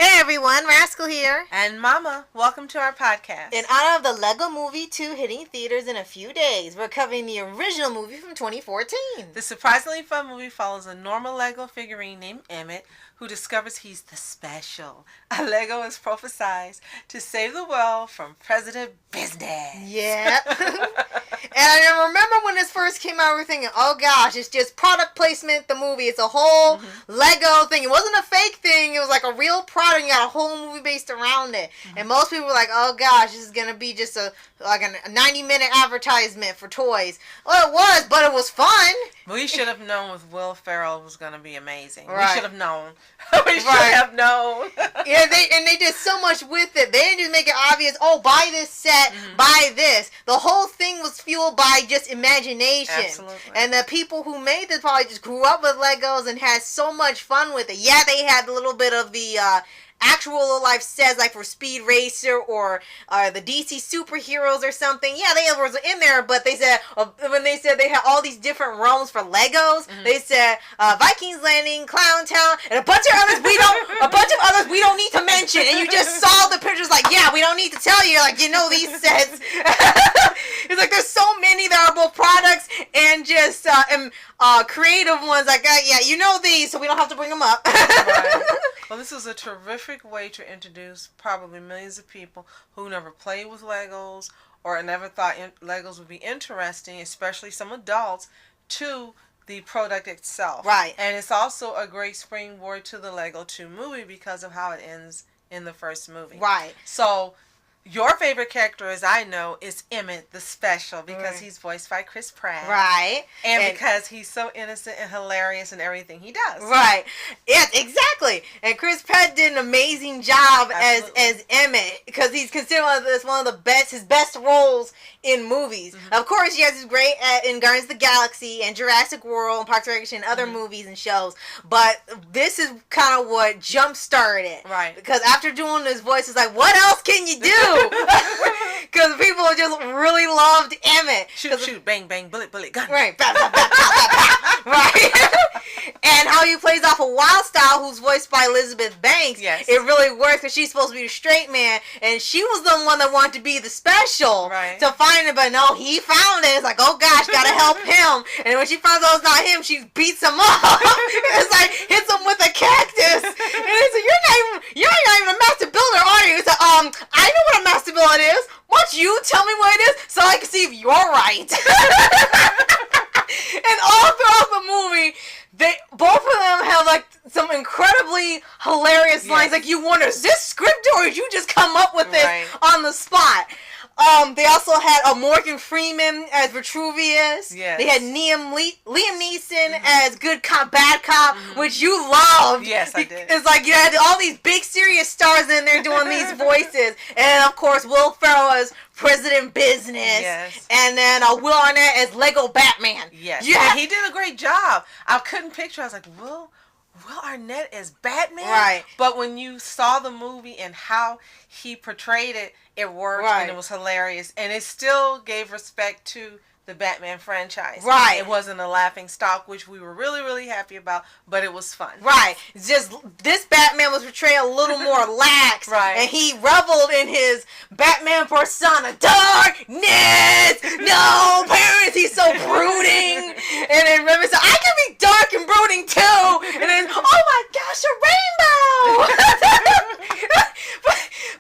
Hey everyone, Rascal here. And Mama, welcome to our podcast. In honor of the Lego Movie 2 hitting theaters in a few days, we're covering the original movie from 2014. The surprisingly fun movie follows a normal Lego figurine named Emmet, who discovers he's the special. A Lego is prophesized to save the world from President Business. Yep. And I remember when this first came out, we were thinking, oh gosh, it's just product placement, the movie. It's a whole Lego thing. It wasn't a fake thing. It was like a real product. You got a whole movie based around it. And most people were like, oh gosh, this is going to be just a 90-minute advertisement for toys. Well, it was, but it was fun. We should have known with Will Ferrell was going to be amazing. Right. We should have known. We should have known. Yeah, they did so much with it. They didn't just make it obvious, oh, buy this set, buy this. The whole thing was fueled by just imagination. Absolutely. And the people who made this probably just grew up with Legos and had so much fun with it. Yeah, they had a little bit of the actual life sets, like for Speed Racer or the DC superheroes or something. Yeah, they were in there, but they said when they said they had all these different realms for Legos, they said Vikings Landing, Clown Town, and a bunch of others we don't need to mention. And you just saw the pictures, like, yeah, we don't need to tell you, like, you know these sets. It's like there's so many that are both products and just creative ones. Like, yeah, you know these, so we don't have to bring them up. Right. Well, this is a terrific way to introduce probably millions of people who never played with Legos or never thought Legos would be interesting, especially some adults, to the product itself. Right. And it's also a great springboard to the Lego 2 movie because of how it ends in the first movie. Right. So your favorite character, as I know, is Emmet the Special because he's voiced by Chris Pratt. Right. And because he's so innocent and hilarious in everything he does. Right. Yeah, exactly. And Chris Pratt did an amazing job as Emmet because he's considered one of the best, his best roles in movies. Of course, yes, he's great in Guardians of the Galaxy and Jurassic World and Parks and Recreation and other movies and shows. But this is kind of what jump-started it. Right. Because after doing this voice, it's like, what else can you do? Because people just really loved Emmet. Shoot, bang, bang, bullet, bullet, gun. Right. Bah, bah, bah, bah, bah, bah. Right. And how he plays off of Wild Style, who's voiced by Elizabeth Banks. Yes. It really works because she's supposed to be the straight man, and she was the one that wanted to be the special to find it, but no, he found it. It's like, oh gosh, gotta help him. And when she finds out it's not him, she beats him up. It's like, hits him with a cactus. And it's like, you're not even a master builder, are you? It's like, I know what a master builder is. Why don't you tell me what it is so I can see if you're right? And all throughout the movie, both of them have like some incredibly hilarious lines. Like, you wonder, is this scripted or did you just come up with this on the spot? They also had Morgan Freeman as Vitruvius. Yes. They had Liam Neeson as good cop, bad cop, which you loved. Yes, I did. It's like you had all these big serious stars in there doing these voices. And of course, Will Ferrell as President Business. Yes. And then Will Arnett as Lego Batman. Yes. Yeah. He did a great job. I couldn't picture. I was like, Will Arnett as Batman? Right. But when you saw the movie and how he portrayed it, it worked and it was hilarious. And it still gave respect to the Batman franchise. Right. It wasn't a laughing stock, which we were really, really happy about, but it was fun. Right. It's just, this Batman was portrayed a little more lax. Right. And he reveled in his Batman persona. Darkness! No, parents, he's so brooding. And then Remy said, I can be dark and brooding too. And then, oh my gosh, a rainbow!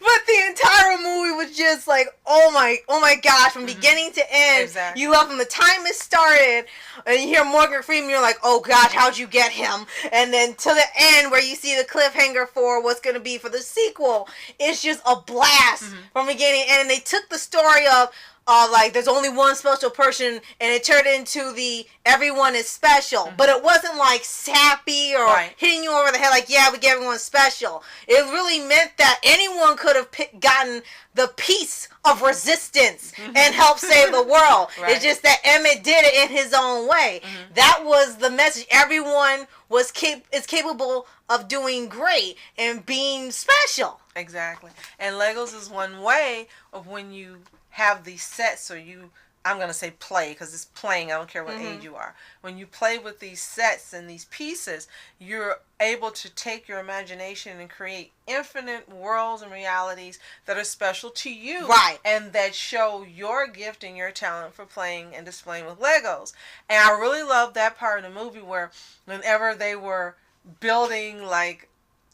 but the entire movie was just like, oh my gosh, from beginning to end. Exactly. You love from the time it started, and you hear Morgan Freeman, you're like, oh gosh, how'd you get him? And then to the end where you see the cliffhanger for what's going to be for the sequel, it's just a blast from beginning to end. And they took the story of like, there's only one special person, and it turned into the everyone is special. But it wasn't like sappy or hitting you over the head like, yeah, we get everyone special. It really meant that anyone could have gotten the piece of resistance and help save the world. It's just that Emmet did it in his own way. That was the message. Everyone is capable of doing great and being special. Exactly. And Legos is one way of when you have these sets, or you I'm going to say play because it's playing. I don't care what age you are. When you play with these sets and these pieces, you're able to take your imagination and create infinite worlds and realities that are special to you. Right. And that show your gift and your talent for playing and displaying with Legos. And I really love that part of the movie where whenever they were building like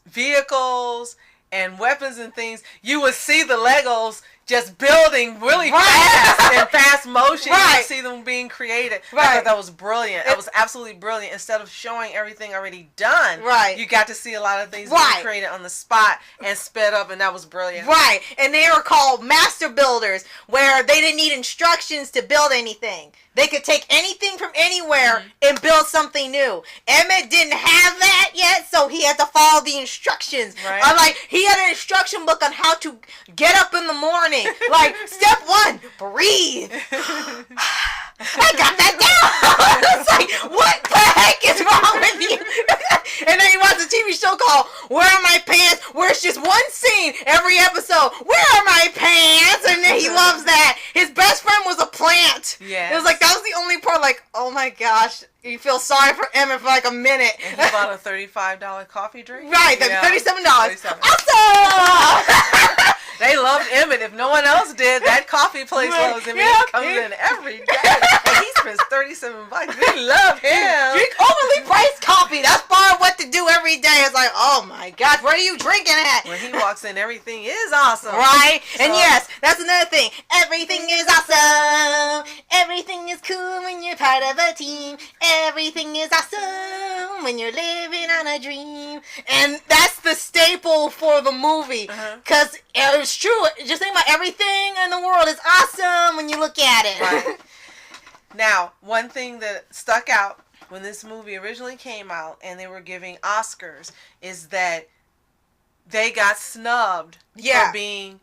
vehicles and weapons and things, you would see the Legos just building really fast in fast motion. You would see them being created. I thought that was brilliant. It was absolutely brilliant. Instead of showing everything already done, you got to see a lot of things being created on the spot and sped up, and that was brilliant. Right. And they were called master builders, where they didn't need instructions to build anything. They could take anything from anywhere and build something new. Emmet didn't have that yet, so he had to follow the instructions. Like, he had an instruction book on how to get up in the morning. Like, step 1, breathe. I got that down. It's like, what the heck is wrong with you? And then he watched a TV show called Where Are My Pants? Where it's just one scene every episode. Where are my pants? And then he loves that. His best friend was a plant. Yeah. It was like, that was the only part, like, oh my gosh. You feel sorry for Emmet for like a minute. And he bought a $35 coffee drink? Right, $37. $37. Awesome! They loved Emmet. If no one else did, that coffee place loves him. He comes in every day. And he spends $37. We love him. Drink overly priced coffee. That's part of what to do every day. It's like, oh my gosh, where are you drinking at? When he walks in, everything is awesome. Right? So, and yes, that's another thing. Everything is awesome. Everything is cool when you're part of a team. Everything is awesome when you're living on a dream. And that's the staple for the movie. Because it's true. Just think about everything in the world is awesome when you look at it. Right. Now, one thing that stuck out when this movie originally came out and they were giving Oscars is that they got snubbed for being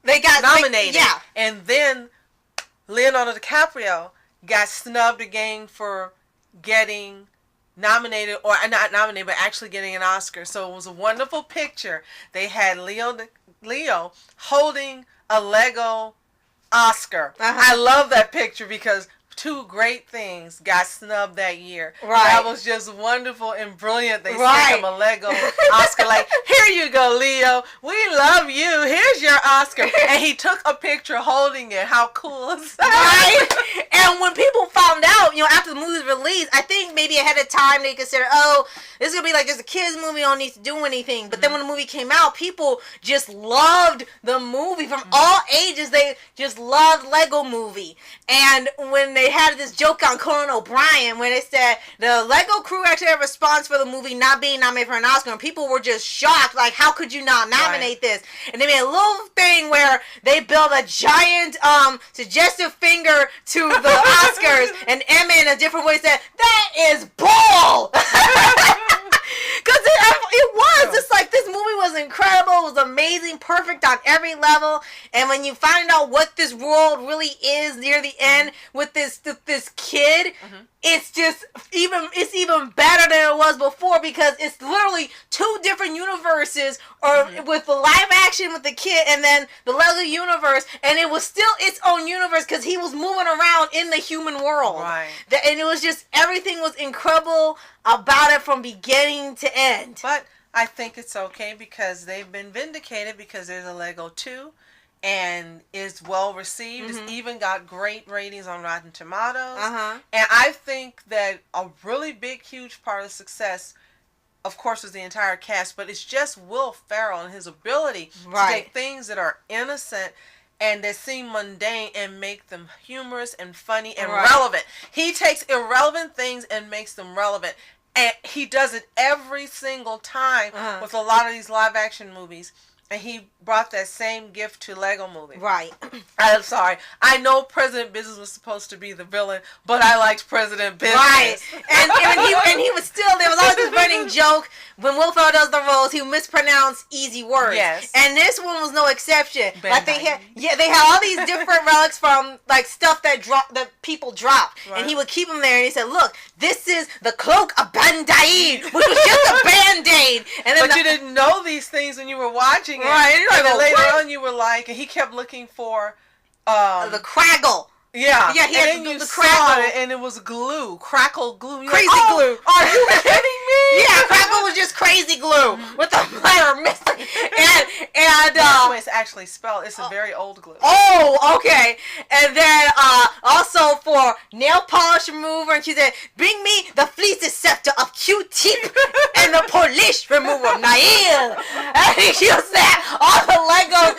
nominated. And then Leonardo DiCaprio got snubbed again for getting nominated, or not nominated, but actually getting an Oscar. So it was a wonderful picture. They had Leo holding a Lego Oscar. I love that picture because two great things got snubbed that year. That was just wonderful and brilliant. They sent him a Lego Oscar. Like, here you go, Leo. We love you. Here's your Oscar. And he took a picture holding it. How cool is that? And when people found out, after the movie's released, I think maybe ahead of time they considered, oh, this is going to be like just a kid's movie, don't need to do anything. But then when the movie came out, people just loved the movie. From all ages, they just loved Lego Movie. And when they had this joke on Conan O'Brien where they said the Lego crew actually had a response for the movie not being nominated for an Oscar, and people were just shocked, like, how could you not nominate this? And they made a little thing where they built a giant suggestive finger to the Oscars, and Emmet in a different way said, that is bull! Because it was. It's like, this movie was incredible. It was amazing, perfect on every level. And when you find out what this world really is near the end with this kid, it's just even better than it was before, because it's literally two different universes, or with the live action with the kid and then the Lego universe, and it was still its own universe because he was moving around in the human world. And it was just, everything was incredible about it from beginning to end. But I think it's okay because they've been vindicated, because there's a Lego 2 and is well received. It's even got great ratings on Rotten Tomatoes. And I think that a really big, huge part of success, of course, is the entire cast, but it's just Will Ferrell and his ability to take things that are innocent and that seem mundane and make them humorous and funny and relevant. He takes irrelevant things and makes them relevant. And he does it every single time with a lot of these live action movies. And he brought that same gift to Lego Movie. I'm sorry. I know President Business was supposed to be the villain, but I liked President Business. And he was still, there was always this running joke, when Will Ferrell does the roles, he mispronounced easy words. And this one was no exception. Like they had all these different relics from like stuff that people dropped. And he would keep them there, and he said, look, this is the cloak of Band-Aid, which was just a Band-Aid. And then but you didn't know these things when you were watching it. And then later on you were like, and he kept looking for the Craggle. Yeah, yeah, he and had then the you saw Crackle. it, and it was glue, crackle glue. You're Crazy like, glue. Are you kidding me? Yeah, Crackle was just crazy glue with the letter missing. And That's the way it's actually spelled. It's a very old glue. Oh, okay. And then also for nail polish remover, and she said, "Bring me the fleecy scepter of Q-tip and the polish remover, Nail." And she used that all the Legos.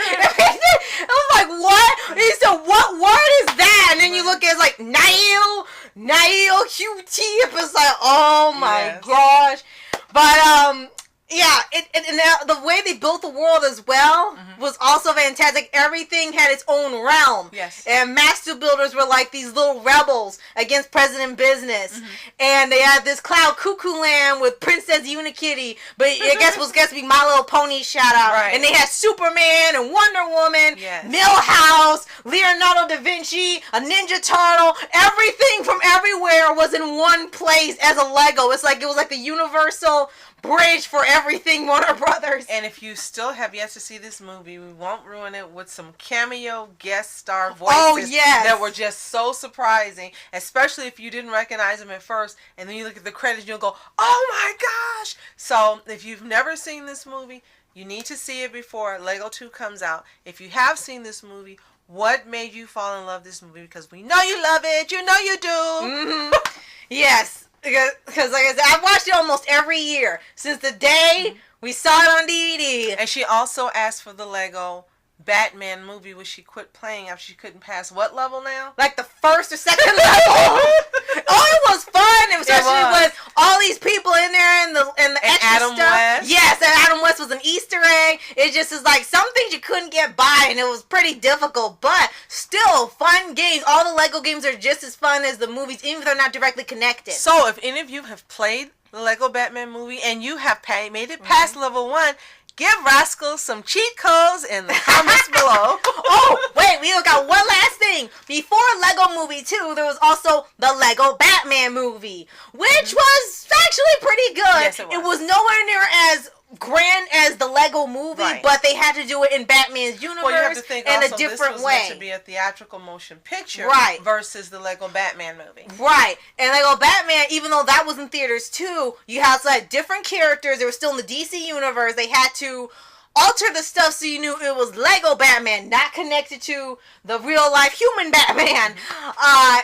I was like, "What?" He said, "What word is that?" And then you look at it's like Nail Q-tip. It's like, oh my gosh. But yeah, and the way they built the world as well was also fantastic. Everything had its own realm. Yes. And master builders were like these little rebels against President Business. And they had this cloud cuckoo land with Princess Unikitty, but I guess was supposed to be My Little Pony shout out. Right. And they had Superman and Wonder Woman, Millhouse, Leonardo da Vinci, a Ninja Turtle. Everything from everywhere was in one place as a Lego. It was like the universal bridge for everything Warner Brothers. And if you still have yet to see this movie, we won't ruin it with some cameo guest star voices that were just so surprising, especially if you didn't recognize them at first, and then you look at the credits and you'll go, oh my gosh. So if you've never seen this movie, you need to see it before Lego 2 comes out. If you have seen this movie, what made you fall in love with this movie? Because we know you love it. You know you do. Yes. Because, like I said, I've watched it almost every year since the day we saw it on DVD. And she also asked for the Lego Batman movie, which she quit playing after she couldn't pass what level now? Like the first or second level. Oh, it was fun. It was especially with all these people in there and the extra Adam stuff. West. Yes, and Adam West was an Easter egg. It just is like some things you couldn't get by, and it was pretty difficult, but still fun games. All the Lego games are just as fun as the movies, even if they're not directly connected. So if any of you have played the Lego Batman movie and you have made it past level 1, give Rascal some cheat codes in the comments below. Oh, wait, we got one last thing. Before Lego Movie 2, there was also the Lego Batman movie, which was actually pretty good. Yes, it was. It was nowhere near as grand as the Lego movie, but they had to do it in Batman's universe Well, you have to think in also a different this was way. meant to be a theatrical motion picture versus the Lego Batman movie. Right. And Lego Batman, even though that was in theaters too, you also had different characters. They were still in the DC universe. They had to alter the stuff so you knew it was Lego Batman, not connected to the real life human Batman.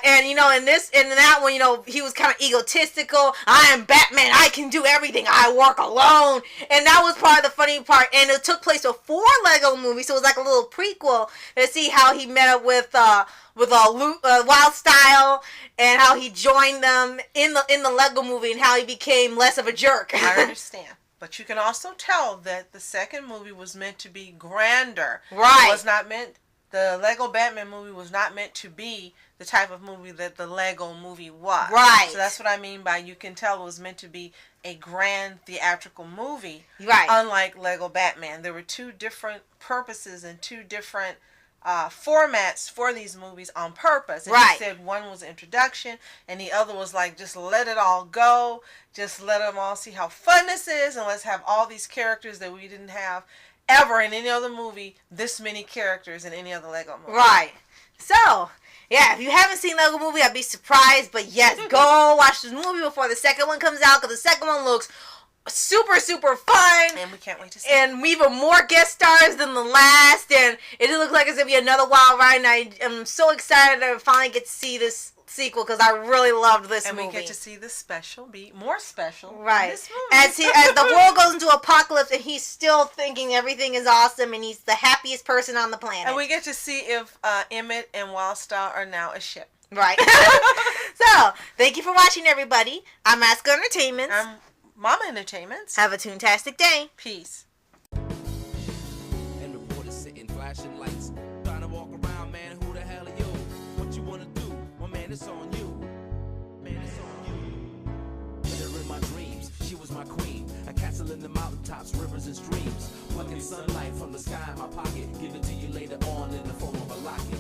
And you know, in that one, you know, he was kind of egotistical. I am Batman. I can do everything. I work alone. And that was part of the funny part. And it took place before Lego movie, so it was like a little prequel to see how he met up with Wild Style and how he joined them in the Lego movie and how he became less of a jerk. I understand. But you can also tell that the second movie was meant to be grander. Right. It was not meant, the Lego Batman movie was not meant to be the type of movie that the Lego movie was. Right. So that's what I mean by you can tell it was meant to be a grand theatrical movie. Right. Unlike Lego Batman. There were two different purposes and two different formats for these movies on purpose. And he said one was introduction and the other was like, just let it all go. Just let them all see how fun this is, and let's have all these characters that we didn't have ever in any other movie, this many characters in any other Lego movie. Right. So, yeah, if you haven't seen Lego movie, I'd be surprised, but yes, go watch this movie before the second one comes out, because the second one looks super, super fun. And we can't wait to see and even more guest stars than the last, and it looks like it's going to be another wild ride, and I am so excited to finally get to see this sequel, because I really loved this movie. And we get to see the special be more special right. in this movie. As the world goes into apocalypse, and he's still thinking everything is awesome, and he's the happiest person on the planet. And we get to see if Emmet and Wildstar are now a ship. Right. So, thank you for watching, everybody. I'm Rascal Entertainments. I'm Mama Entertainments. Have a toontastic day. Peace. And reporters sitting flashing lights, trying to walk around, man, who the hell are you? What you wanna do? Well, man, it's on you. Man, it's on you. With her in my dreams, she was my queen. A castle in the mountaintops, rivers and streams. Plucking sunlight from the sky in my pocket. Give it to you later on in the form of a locket.